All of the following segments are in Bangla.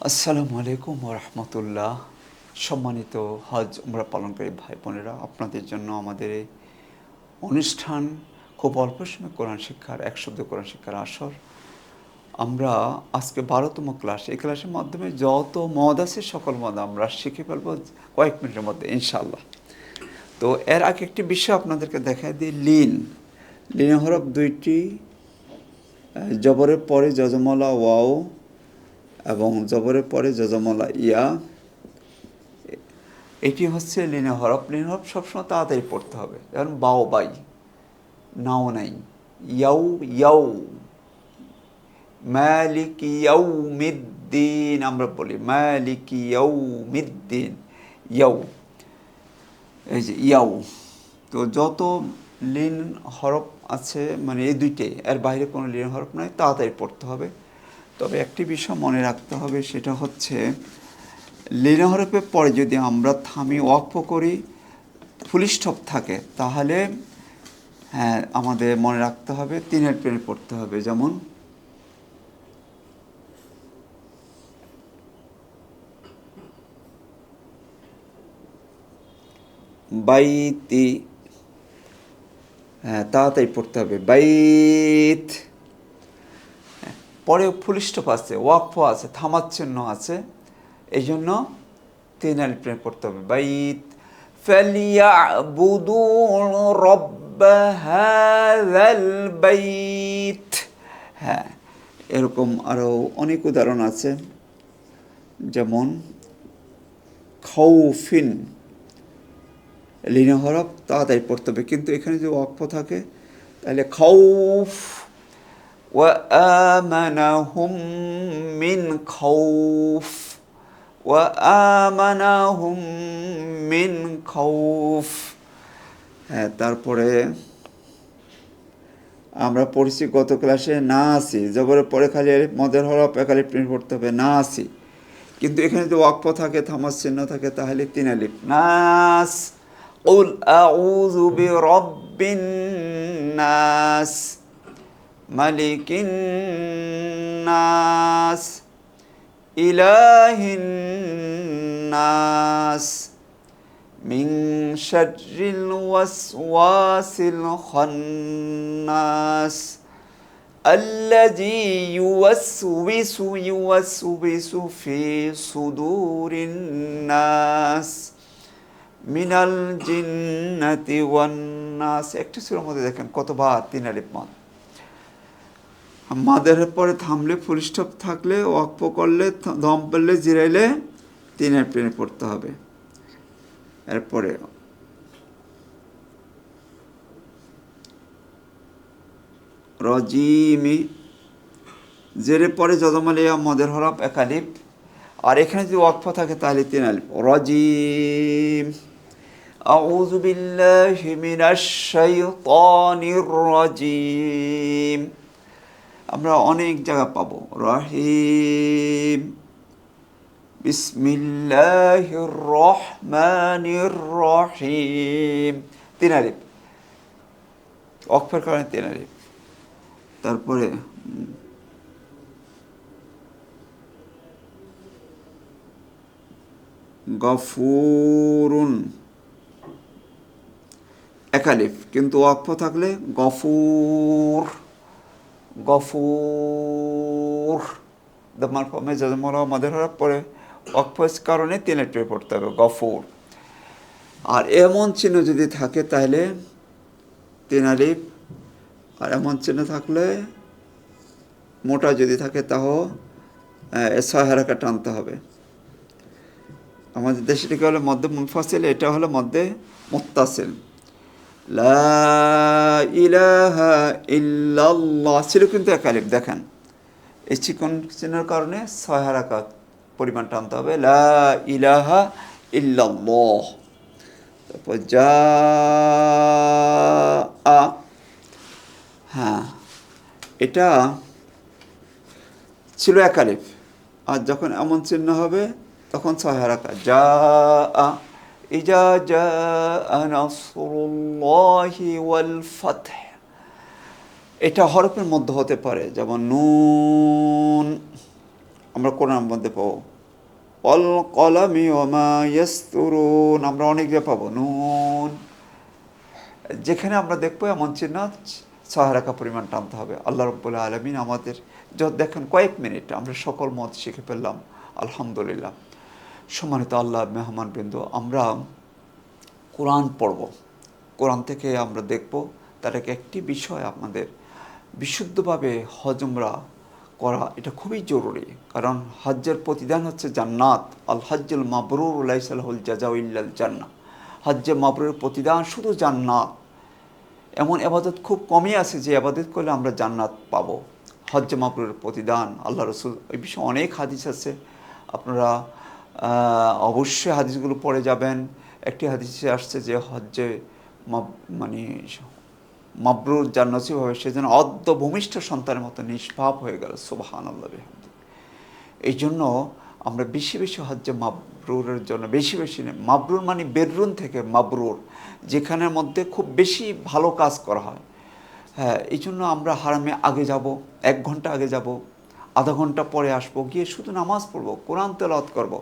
আসসালামু আলাইকুম ওয়া রাহমাতুল্লাহ। সম্মানিত হজ উমরা পালনকারী ভাই বোনেরা, আপনাদের জন্য আমাদের এই অনুষ্ঠান খুব অল্প সময় কোরআন শিক্ষার ১০০ কোরআন শিক্ষার আসর। আমরা আজকে ১২তম ক্লাস। এই ক্লাসের মাধ্যমে যত মদ আছে সকল মদ আমরা শিখে ফেলব কয়েক মিনিটের মধ্যে ইনশাআল্লাহ। তো এর আগে একটি বিষয় আপনাদেরকে দেখায় দিই, লিন। লিনের হরফ দুইটি, জবরের পরে যজমলা ওয়াও এবং জবরের পরে যজমলা ইয়া। এটি হচ্ছে লিনে হরফ। লিনে হরফ সবসময় তাড়াতাড়ি পড়তে হবে, যেমন বাও বাই, নাও নাই, ইয়াউ ইয়াউ, মালিক ইয়াউমিদ্দিন আমরা বলি, মালিক ইয়াউমিদ্দিন, ইয়াউ, এই যে ইয়াউ। তো যত লিন হরফ আছে মানে এই দুইটাই, এর বাইরে কোনো লিন হরফ নাই, তাড়াতাড়ি পড়তে হবে। তবে একটি বিষয় মনে রাখতে হবে, সেটা হচ্ছে লিন হরফের পরে যদি আমরা থামি ওয়াকফ করি, ফুল স্টপ থাকে, তাহলে হ্যাঁ আমাদের মনে রাখতে হবে তিনের পেনে পড়তে হবে। যেমন বাইতি, হ্যাঁ তাড়াতাড়ি পড়তে হবে, বাইত। পরে ফুল স্টপ আছে, ওয়াকফ আছে, থামার চিহ্ন আছে, এই জন্য তিন আলিফ টেনে পড়তে হবে, বাইত। ফালিয়াবুদু রব্ব হাযাল বাইত। হ্যাঁ, এরকম আরও অনেক উদাহরণ আছে, যেমন খাউফিন, লিনে হরফ তাড়াতাড়ি পড়তে হবে, কিন্তু এখানে যদি ওয়াকফ থাকে তাহলে খাউফ। ওয়া আমানাহুম মিন খাউফ, ওয়া আমানাহুম মিন খাউফ। হ্যাঁ, তারপরে আমরা পড়ছি গত ক্লাসে না আসি, জবরের পরে খালি মদের হরফ একালি প্রিন্ট পড়তে হবে, না আসি। কিন্তু এখানে যদি ওয়াকফ থাকে, থামার চিহ্ন থাকে, তাহলে তিন আলিফ, নাস। কুল আউযু বিরাব্বিন নাস, মালিকিন নাস, ইলাহিন নাস, মিন শাররিল ওয়াসওয়াসিল খান্নাস, আল্লাযী ইউওয়াসউইসু ফি সুদুরিন নাস, মিনাল জিন্নাতি ওয়ান নাস। একটি সূরার মধ্যে দেখেন কতবার তিন আলিফ মদ। মাদের পরে থামলে, ফুল স্টপ থাকলে, ওয়াকফ করলে, দম পড়লে, জিরাইলে তিনের প্লেনে পড়তে হবে। এরপরে রজিমি, জেরে পরে যজমালিয়া মদের হরফ এক আলিফ, আর এখানে যদি ওয়াকফ থাকে তাহলে তিন আলিফ, রজিম। আউযু বিল্লাহি মিনাশ শাইতানির রাজিম। আমরা অনেক জায়গা পাবো, রহিম, বিসমিল্লাহির রহমানির রহিম, তিন আলিফ, ওয়াকফের কারণে তিন আলিফ। তারপরে গফুরুন, এক আলিফ, কিন্তু ওয়াকফ থাকলে গফুর, গফুর। দমার ফমে যজমলা মদের হরফ পরে ওয়াকফের কারণে তিন আলিফ পড়তে হবে, গফুর। আর এমন চিহ্ন যদি থাকে তাহলে তিন আলিফ, আর এমন চিহ্ন থাকলে মোটা যদি থাকে তাও ৬ হারাকা টানতে হবে। আমাদের দেশটিকে হলো মধ্যে মুনফাসিল, এটা হলো মধ্যে মুত্তাসিল। লা ইলাহা ইল্লাল্লাহ ছিল কিন্তু এক আলিফ, দেখেন এই চিকন চিহ্নের কারণে ৬ হারাকা পরিমাণ টানতে হবে, লা ইলাহা ইল্লাল্লাহ। তারপর যা আ, হ্যাঁ এটা ছিল এক আলিফ, আর যখন এমন চিহ্ন হবে তখন ৬ হারাকা, যা আ, ইজা যা নাসরুল্লাহি ওয়াল ফাতহ। এটা হরফের মধ্যে হতে পারে, যেমন নুন, আমরা কোরআনের মধ্যে পাবো অল কলামি ওমা ইয়াসতুরুন, আমরা অনেক জায়গায় পাবো নুন। যেখানে আমরা দেখবো এমন চিহ্ন 6 রাখা পরিমাণ টানতে হবে। আল্লাহ রাব্বুল আলামিন আমাদের দেখেন কয়েক মিনিট আমরা সকল মত শিখে ফেললাম, আলহামদুলিল্লাহ। সম্মানিত আল্লাহ মেহমানবৃন্দ, আমরা কোরআন পড়ব, কোরআন থেকে আমরা দেখব তার একটি বিষয় আমাদের বিশুদ্ধভাবে হজমরা করা, এটা খুবই জরুরি। কারণ হজ্জের প্রতিদান হচ্ছে জান্নাত। আল হজ্জুল মাবরুর লাইসা লাহুল জাযাউ ইল্লাল জান্নাহ। হজ্জে মাবরুরের প্রতিদান শুধু জান্নাত। এমন আবাদত খুব কমই আছে যে আবাদত করলে আমরা জান্নাত পাবো। হজ্জে মাবরুরের প্রতিদান আল্লাহ রসুল, এই বিষয়ে অনেক হাদিস আছে, আপনারা অবশ্যই হাদিসগুলো পড়ে যাবেন। একটি হাদিসে আসছে যে হজ্জে মানে মাবরুর যার নসিব হবে সে যেন অদ্য ভূমিষ্ঠ সন্তানের মতো নিষ্পাপ হয়ে গেল। সুবহানাল্লাহ বিহামদিহি। এই জন্য আমরা বেশি বেশি হজ্জে মাবরুরের জন্য বেশি বেশি মাবরুর মানে বেররুন থেকে মাবরুর, যেখানের মধ্যে খুব বেশি ভালো কাজ করা হয়। হ্যাঁ, এই জন্য আমরা হারামে আগে যাব, 1 ঘন্টা আগে যাব, আধা ঘন্টা পরে আসবো, গিয়ে শুধু নামাজ পড়বো, কোরআন তেলাওয়াত করব।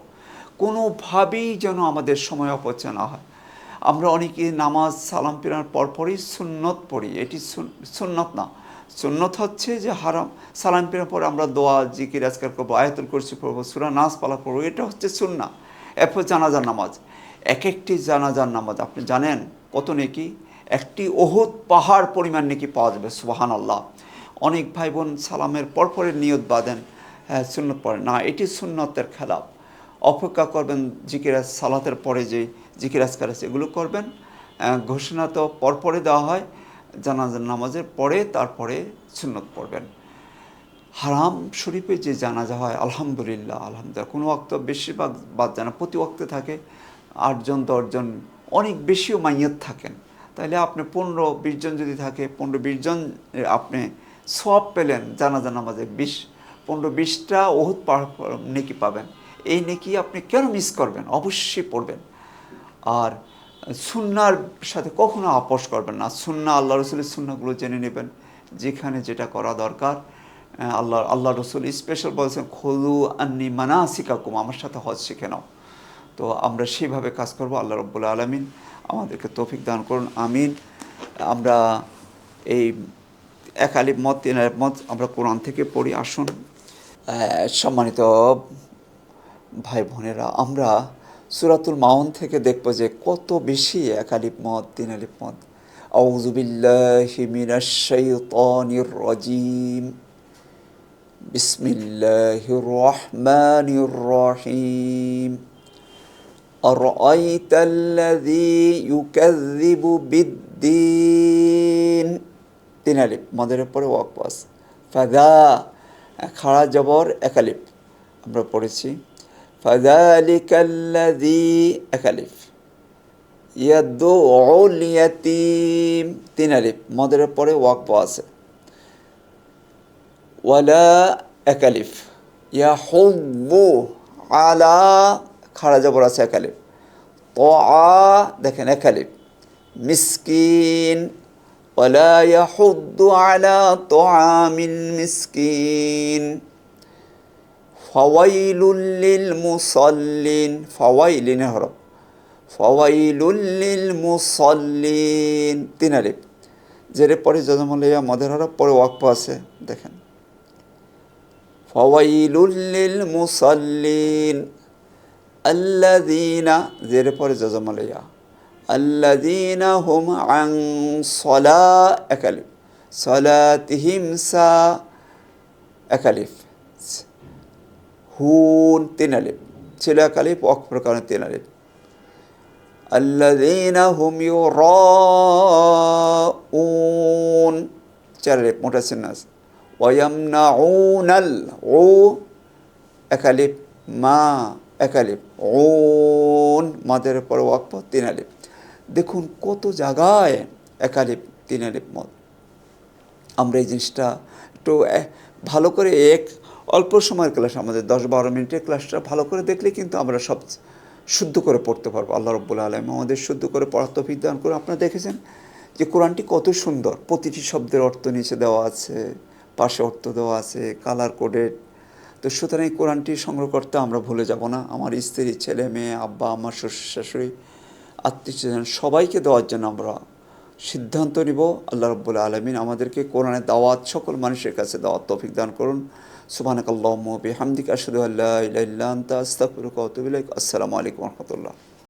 কোনোভাবেই যেন আমাদের সময় অপচয় না হয়। আমরা অনেকে নামাজ সালাম ফেরানোর পরপরই সুন্নত পড়ি, এটি সুন্নত না। সুন্নত হচ্ছে যে হারাম সালাম ফেরানোর পর আমরা দোয়া জিকির আজকার করবো, আয়াতুল কুরসি পড়বো, সূরা নাস পালা পড়বো, এটা হচ্ছে সুন্নাহ। এরপর জানাজার নামাজ, একটি জানাজার নামাজ আপনি জানেন কত নেকি? একটি ওহুদ পাহাড় পরিমাণ নেকি পাওয়া যাবে। সুবহানাল্লাহ। অনেক ভাই বোন সালামের পরপরে নিয়ত বাঁধেন, হ্যাঁ সুন্নত পড়েন না, এটি সুন্নতের খেলাফ। অপেক্ষা করবেন, জিকির সালাতের পরে যে জিকির আজকার আছে এগুলো করবেন। ঘোষণা তো পরপরে দেওয়া হয়, জানাজার নামাজের পরে তারপরে সুন্নত পড়বেন। হারাম শরীফে যে জানাজা হয় আলহামদুলিল্লাহ, আলহামদুলিল্লাহ, কোনো ওয়াক্ত বেশিরভাগ বাদ জানা প্রতি ওয়াক্তে থাকে 8 জন 10 জন, অনেক বেশিও মাইয়ত থাকেন। তাহলে আপনি 15-20 জন যদি থাকে, 15-20 জন আপনি সওয়াব পেলেন জানাজা নামাজে, 15-20টা ওহুদ নেকি পাবেন। এই নেকি আপনি কেন মিস করবেন? অবশ্যই পড়বেন। আর সুন্নার সাথে কখনো আপোষ করবেন না। সুন্না, আল্লাহ রসুলের সুন্নাগুলো জেনে নেবেন, যেখানে যেটা করা দরকার। আল্লাহ রসুল স্পেশাল বলছেন খুযু আন্নী মানাসিকাকুম, আমার সাথে হজ শিখে নাও। তো আমরা সেভাবে কাজ করব। আল্লাহ রাব্বুল আলামিন আমাদেরকে তৌফিক দান করুন, আমিন। আমরা এই 1 আলিফ মত 3 আলিফ মত আমরা কোরআন থেকে পড়ি। আসুন সম্মানিত ভাই বোনেরা, আমরা সূরাতুল মাউন থেকে দেখব যে কত বেশি 1 আলিফ মত 3 আলিফ মত। আউযু বিল্লাহি মিনাশ শাইতানির রাজিম, বিসমিল্লাহির রহমানির রহিম। আরাআইতাল্লাযী ইউকাযযিবু বিদ্দীন, 3 আলিফ মদের পরে ওয়াকফ আছে। ফাযা খাড়া জবর 1 আলিফ আমরা পড়েছি। ফাযালিকাল্লাযী 1 আলিফ, ইয়াদউল ইয়াতীম 3 আলিফ মদের পরে ওয়াকফ আছে। ওয়ালা 1 আলিফ, ইয়াহুব্বু আলা খাড়া জবর আছে 1 আলিফ। তোয়া দেখেন 1 আলিফ। মিসকিন, ওয়ালা ইয়াহুদ্দু আলা তোআমিল মিসকিন। ফাওয়াইলুল লিল মুসাল্লিন, ফাওয়াইলিনের হরফ, ফাওয়াইলুল লিল মুসাল্লিন 3 আলিফ। যের পরে জজমলিয়া মদের হরফ পরে ওয়াকফ আছে, দেখেন ফাওয়াইলুল লিল মুসাল্লিন। আল্লাযীনা, যের পরে জজমলিয়া, আল্লাযীনা হুম আন সলা 1 আলিফ, সলাতিহিম সা 1 আলিফ। হুন 3 আলিফ, ছিল 1 আলিফ, ওয়াকফের কারণে 3 আলিফ। আল্লাযীনা হুম ইউরাউন 4 আলিফ মোটা চিহ্ন আছে। ওয়ায়ামনাউনাল, ও 1 আলিফ, মা 1 আলিফ, উন মাদের পর ওয়াকফ 3 আলিফ। দেখুন কত জায়গায় 1 আলিফ 3 আলিফ মদ। আমরা এই জিনিসটা একটু ভালো করে অল্প সময়ের ক্লাস, আমাদের 10-12 মিনিটের ক্লাসটা ভালো করে দেখলে কিন্তু আমরা সব শুদ্ধ করে পড়তে পারবো। আল্লাহ রাব্বুল আলামিন আমাদের শুদ্ধ করে পড়ার তৌফিক দান করে। আপনারা দেখেছেন যে কোরআনটি কত সুন্দর, প্রতিটি শব্দের অর্থ নিচে দেওয়া আছে, পাশে অর্থ দেওয়া আছে, কালার কোডেড। তো সুতরাং এই কোরআনটি সংগ্রহ করতে আমরা ভুলে যাব না। আমার স্ত্রী, ছেলে মেয়ে, আব্বা, আমার শ্বশুর শাশুড়ি, আত্মীয়স্বজন সবাইকে দেওয়ার জন্য আমরা সিদ্ধান্ত নিব। আল্লাহ রাব্বুল আলামিন আমাদেরকে কোরআনের দাওয়াত সকল মানুষের কাছে দেওয়ার তৌফিক দান করুন। সুবহানাকাল্লাহুম্মা ওয়া বিহামদিকা আশহাদু আল্লা ইলাহা ইল্লা আনতা আস্তাগফিরুকা ওয়া আতুবু ইলাইক। আসসালামু আলাইকুম ওয়া রাহমাতুল্লাহ।